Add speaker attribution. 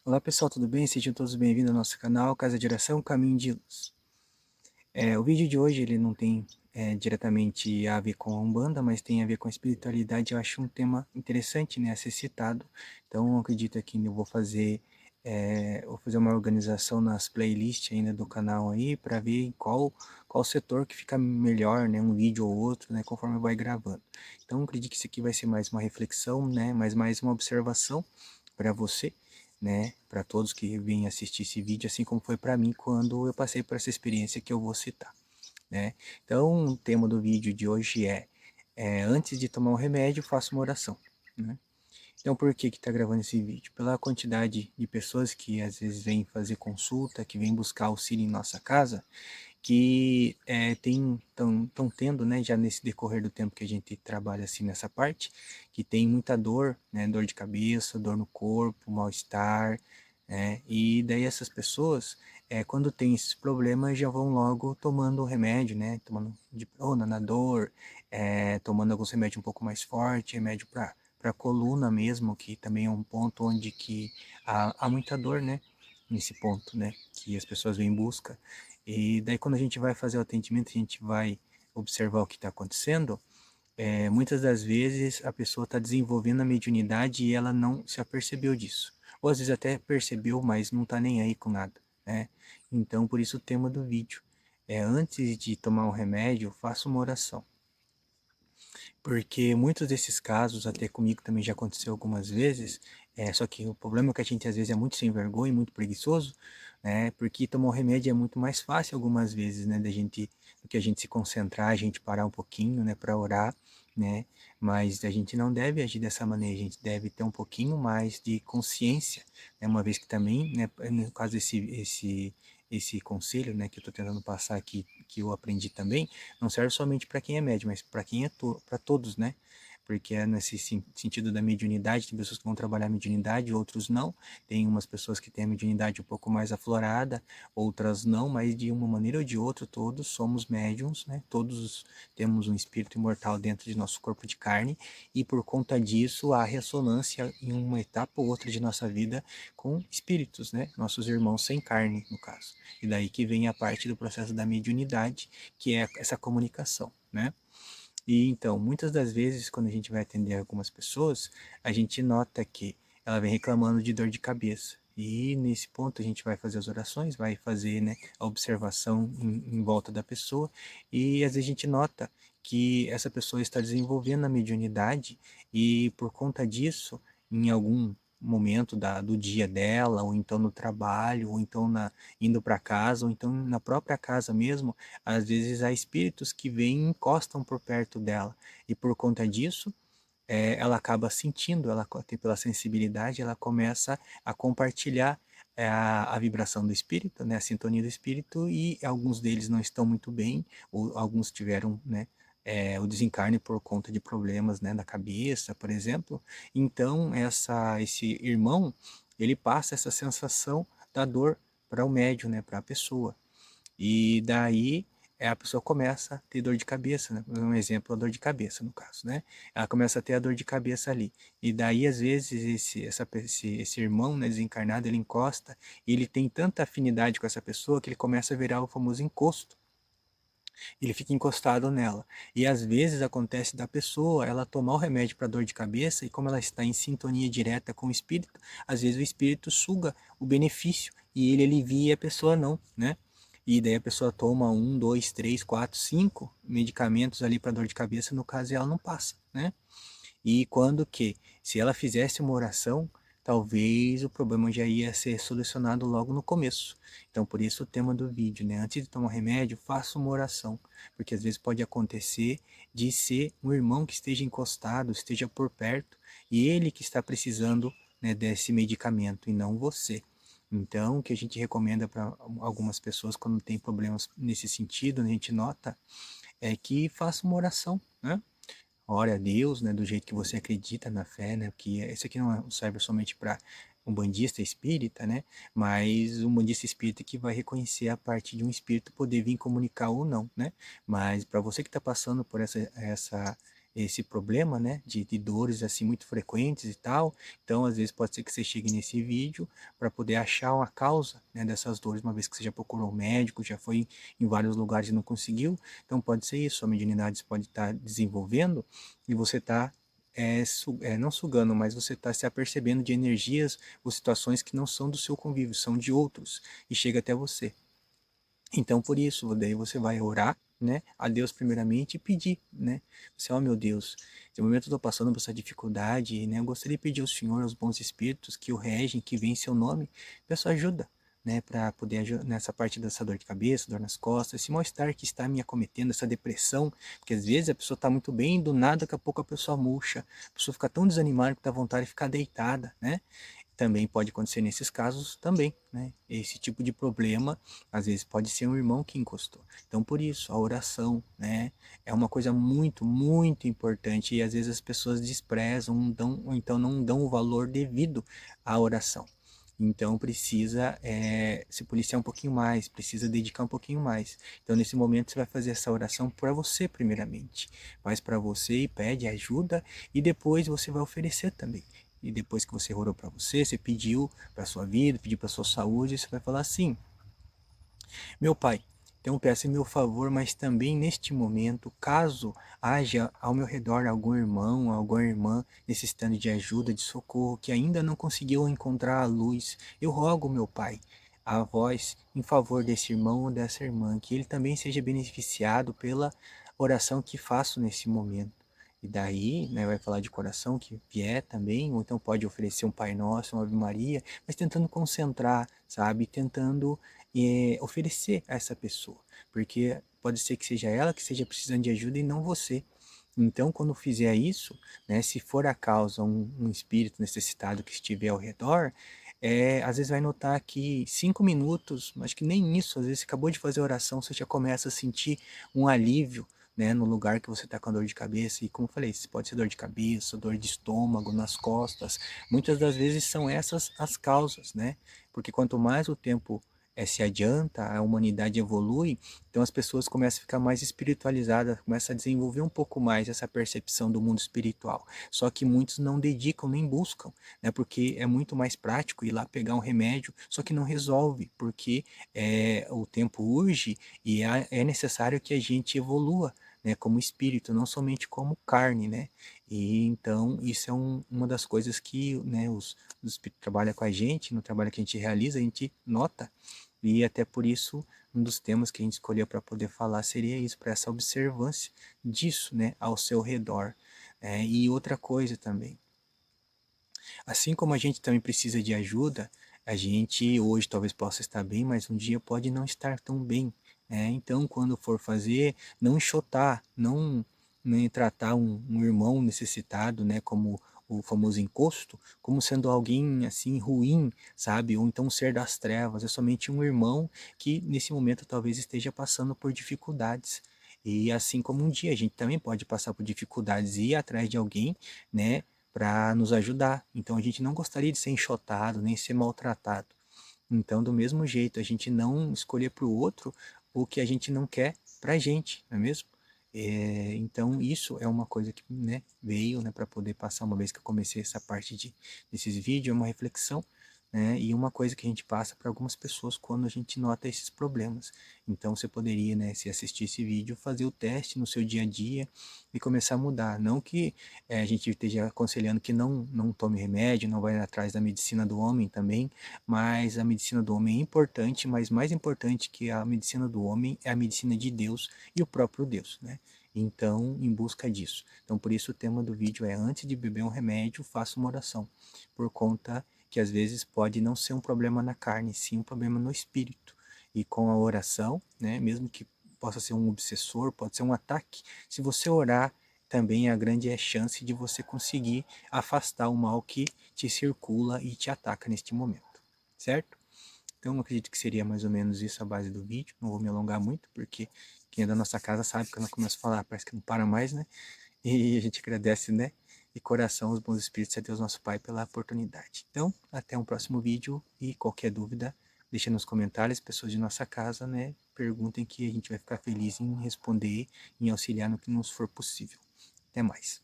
Speaker 1: Olá pessoal, tudo bem? Sejam todos bem-vindos ao nosso canal Casa de Oração Caminho de Luz. O vídeo de hoje ele não tem diretamente a ver com a Umbanda, mas tem a ver com a espiritualidade. Eu acho um tema interessante, né, a ser citado. Então eu acredito que eu vou fazer uma organização nas playlists ainda do canal aí para ver em qual setor que fica melhor, né, um vídeo ou outro, né, conforme vai gravando. Então eu acredito que isso aqui vai ser mais uma reflexão, né, mas mais uma observação para você, né, para todos que vêm assistir esse vídeo, assim como foi para mim quando eu passei por essa experiência que eu vou citar, né. Então, o tema do vídeo de hoje antes de tomar um remédio, faça uma oração, né. Então, por que que tá gravando esse vídeo? Pela quantidade de pessoas que às vezes vêm fazer consulta, que vêm buscar auxílio em nossa casa, que estão tendo, né, já nesse decorrer do tempo que a gente trabalha assim nessa parte, que tem muita dor, né, dor de cabeça, dor no corpo, mal-estar, né, e daí essas pessoas, quando tem esses problemas, já vão logo tomando remédio, né, tomando dipirona na dor, tomando alguns remédios um pouco mais fortes, remédio para coluna mesmo, que também é um ponto onde que há muita dor, né, nesse ponto, né, que as pessoas vêm em busca. E daí quando a gente vai fazer o atendimento, a gente vai observar o que está acontecendo, muitas das vezes a pessoa está desenvolvendo a mediunidade e ela não se apercebeu disso. Ou às vezes até percebeu, mas não está nem aí com nada, né? Então, por isso o tema do vídeo antes de tomar um remédio, faça uma oração. Porque muitos desses casos, até comigo também já aconteceu algumas vezes, só que o problema é que a gente às vezes é muito sem vergonha, muito preguiçoso, né? Porque tomar o remédio é muito mais fácil algumas vezes, né? Do que a gente se concentrar, a gente parar um pouquinho, né? Para orar, né? Mas a gente não deve agir dessa maneira, a gente deve ter um pouquinho mais de consciência, né? Uma vez que também, né? No caso esse conselho, né? Que eu estou tentando passar aqui, que eu aprendi também, não serve somente para quem é médio, mas para quem para todos, né? Porque é nesse sentido da mediunidade, tem pessoas que vão trabalhar a mediunidade, outros não. Tem umas pessoas que têm a mediunidade um pouco mais aflorada, outras não, mas de uma maneira ou de outra, todos somos médiums, né? Todos temos um espírito imortal dentro de nosso corpo de carne, e por conta disso há ressonância em uma etapa ou outra de nossa vida com espíritos, né? Nossos irmãos sem carne, no caso. E daí que vem a parte do processo da mediunidade, que é essa comunicação, né? E então, muitas das vezes, quando a gente vai atender algumas pessoas, a gente nota que ela vem reclamando de dor de cabeça. E nesse ponto a gente vai fazer as orações, vai fazer, né, a observação em volta da pessoa, e às vezes a gente nota que essa pessoa está desenvolvendo a mediunidade e por conta disso, em algum momento do dia dela, ou então no trabalho, ou então indo para casa, ou então na própria casa mesmo, às vezes há espíritos que vêm e encostam por perto dela. E por conta disso, ela acaba sentindo, ela tem pela sensibilidade, ela começa a compartilhar a vibração do espírito, né, a sintonia do espírito, e alguns deles não estão muito bem, ou alguns tiveram, né, o desencarne por conta de problemas, né, da cabeça, por exemplo. Então, esse irmão, ele passa essa sensação da dor para o médium, né, para a pessoa. E daí a pessoa começa a ter dor de cabeça, né? Um exemplo, a dor de cabeça, no caso, né? Ela começa a ter a dor de cabeça ali. E daí, às vezes, esse irmão, né, desencarnado, ele encosta e ele tem tanta afinidade com essa pessoa que ele começa a virar o famoso encosto. Ele fica encostado nela. E às vezes acontece da pessoa ela tomar o remédio para dor de cabeça e como ela está em sintonia direta com o espírito, às vezes o espírito suga o benefício e ele alivia e a pessoa não, né? E daí a pessoa toma um, dois, três, quatro, cinco medicamentos ali para dor de cabeça, no caso ela não passa, né? E quando que, se ela fizesse uma oração, talvez o problema já ia ser solucionado logo no começo. Então, por isso o tema do vídeo, né? Antes de tomar remédio, faça uma oração, porque às vezes pode acontecer de ser um irmão que esteja encostado, esteja por perto, e ele que está precisando, né, desse medicamento e não você. Então, o que a gente recomenda para algumas pessoas quando tem problemas nesse sentido, a gente nota, é que faça uma oração, né? Ore a Deus, né, do jeito que você acredita na fé, né, que isso aqui não serve somente para um bandista espírita, né, mas um bandista espírita que vai reconhecer a parte de um espírito poder vir comunicar ou não, né, mas para você que está passando por esse problema, né, de dores assim muito frequentes e tal. Então, às vezes pode ser que você chegue nesse vídeo para poder achar uma causa, né, dessas dores, uma vez que você já procurou um médico, já foi em vários lugares e não conseguiu. Então, pode ser isso, a mediunidade pode estar desenvolvendo e você está não sugando, mas você está se apercebendo de energias ou situações que não são do seu convívio, são de outros, e chega até você. Então, por isso, daí você vai orar, né, a Deus primeiramente e pedir, né, você, ó meu Deus, no momento eu estou passando por essa dificuldade, né, eu gostaria de pedir ao Senhor, aos bons espíritos que o regem, que vêm em seu nome, peço ajuda, né, para poder ajudar nessa parte dessa dor de cabeça, dor nas costas, esse mal-estar que está me acometendo, essa depressão, porque às vezes a pessoa está muito bem, do nada, daqui a pouco a pessoa murcha, a pessoa fica tão desanimada que dá vontade de ficar deitada, né, também pode acontecer nesses casos também, né? Esse tipo de problema, às vezes pode ser um irmão que encostou. Então, por isso, a oração, né, é uma coisa muito, muito importante e às vezes as pessoas desprezam, não dão, ou então não dão o valor devido à oração. Então precisa se policiar um pouquinho mais, precisa dedicar um pouquinho mais. Então nesse momento você vai fazer essa oração para você primeiramente. Faz para você e pede ajuda e depois você vai oferecer também. E depois que você orou para você, você pediu para sua vida, pediu para sua saúde, você vai falar assim: meu Pai, então peço em meu favor, mas também neste momento, caso haja ao meu redor algum irmão, alguma irmã necessitando de ajuda, de socorro, que ainda não conseguiu encontrar a luz, eu rogo, meu Pai, a vós em favor desse irmão ou dessa irmã, que ele também seja beneficiado pela oração que faço nesse momento. E daí, né, vai falar de coração que vier também, ou então pode oferecer um Pai Nosso, uma Ave Maria, mas tentando concentrar, sabe? Tentando oferecer a essa pessoa, porque pode ser que seja ela que esteja precisando de ajuda e não você. Então, quando fizer isso, né, se for a causa um espírito necessitado que estiver ao redor, às vezes vai notar que 5 minutos, acho que nem isso, às vezes você acabou de fazer a oração, você já começa a sentir um alívio, né, no lugar que você está com a dor de cabeça. E como eu falei, pode ser dor de cabeça, dor de estômago, nas costas. Muitas das vezes são essas as causas, né? Porque quanto mais o tempo se adianta, a humanidade evolui, então as pessoas começam a ficar mais espiritualizadas, começam a desenvolver um pouco mais essa percepção do mundo espiritual. Só que muitos não dedicam nem buscam, né? Porque é muito mais prático ir lá pegar um remédio, só que não resolve, porque o tempo urge e é necessário que a gente evolua, né? Como espírito, não somente como carne, né? E então isso é uma das coisas que, né, os espíritos trabalham com a gente, no trabalho que a gente realiza, a gente nota e até por isso, um dos temas que a gente escolheu para poder falar seria isso, para essa observância disso, né, ao seu redor. E outra coisa também, assim como a gente também precisa de ajuda, a gente hoje talvez possa estar bem, mas um dia pode não estar tão bem. Então, quando for fazer, não enxotar, não, né, tratar um irmão necessitado, né, como o famoso encosto, como sendo alguém assim ruim, sabe? Ou então um ser das trevas, é somente um irmão que nesse momento talvez esteja passando por dificuldades. E assim como um dia a gente também pode passar por dificuldades e ir atrás de alguém, né, para nos ajudar. Então a gente não gostaria de ser enxotado, nem ser maltratado. Então, do mesmo jeito, a gente não escolher para o outro o que a gente não quer para a gente, não é mesmo? Então, isso é uma coisa que, né, veio, né, para poder passar, uma vez que eu comecei essa parte desses vídeos, é uma reflexão, né, e uma coisa que a gente passa para algumas pessoas quando a gente nota esses problemas. Então, você poderia, né, se assistir esse vídeo, fazer o teste no seu dia a dia e começar a mudar. Não que a gente esteja aconselhando que não tome remédio, não vai atrás da medicina do homem também, mas a medicina do homem é importante, mas mais importante que a medicina do homem é a medicina de Deus e o próprio Deus, né? Então, em busca disso. Então, por isso o tema do vídeo é: antes de beber um remédio, faça uma oração, por conta que às vezes pode não ser um problema na carne, sim um problema no espírito. E com a oração, né, mesmo que possa ser um obsessor, pode ser um ataque, se você orar, também a grande chance de você conseguir afastar o mal que te circula e te ataca neste momento, certo? Então, eu acredito que seria mais ou menos isso a base do vídeo. Não vou me alongar muito, porque quem é da nossa casa sabe que quando eu começo a falar, parece que não para mais, né? E a gente agradece, né? De coração os bons espíritos a Deus nosso Pai pela oportunidade. Então, até um próximo vídeo e qualquer dúvida, deixa nos comentários, pessoas de nossa casa, né? Perguntem que a gente vai ficar feliz em responder, em auxiliar no que nos for possível. Até mais.